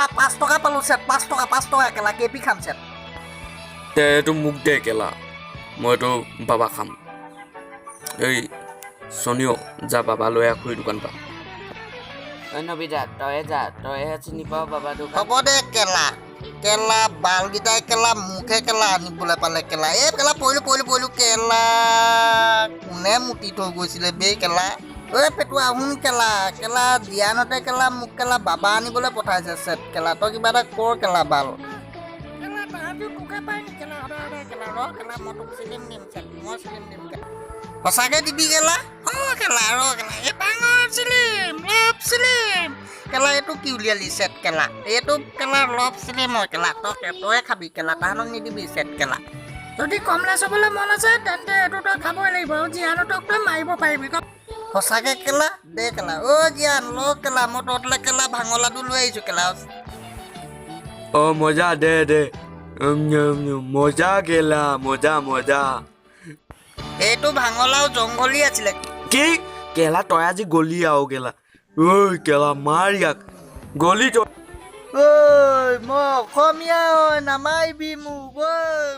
কেলা 5 টকা পালোঁ চেট 5 টকা কেলা কেপি খাম চেট তে এইটো মোক দে কেলা মই এইটো বাবা খাম এই চনিও যা বাবা লৈ আহ খুৰী দোকান পা নবিতা তয়ে যা তয়েহে চিনি পাওঁ বাবা দোকান হ'ব দে কেলা কেলা বালকেইটাই কেলা মুখে কেলা আনিবলৈ পালে কেলা এই কেলা পৰিলোঁ কেলা কোনে মুতি থৈ গৈছিলে বে কেলা ঐ পেটুৱা শুন কেলা কেলা দিয়ানতে কেলা মোক কেলা বাবা আনিবলৈ পঠাইছে চেট কেলা তই কিবা এটা কৰ কেলা বাল কেলা তাহাঁতি তোকে পাই নি কেলা সদায় কেলা ৰ কেলা মই তোক চিলিম দিম চেট মই চিলিম দিম কেলা সঁচাকৈ দিবি কেলা কেলা ৰ কেলা এই ডাঙৰ চিলিম লভ চিলিম কেলা এইটো কি উলিয়ালি চেট কেলা এইটো কেলা লভ চিলিম হয় কেলা তই খাবি কেলা তাহাঁতক নিদিবি চেট কেলা যদি কমলা চাবলৈ মন আছে তেন্তে এইটো তই খাবই লাগিব আৰু জীয়ানতক তই মাৰিব পাৰিবি সঁচাকৈ কেলা দে কেলা জীয়ান ল কেলা মই তহঁতলৈ কেলা ভাঙলাটো লৈ আহিছোঁ কেলা মজা দে দে মজা কেলা মজা এইটো ভাঙলাও জংঘলী আছিলে কি কেলা তই আজি গলি আৰু কেলা ঐ কেলা মাৰ ইয়াক গলি তই ঐ মই অসমীয়া হয় নামাৰিবি মোক ঐ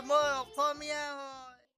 মই অসমীয়া হয়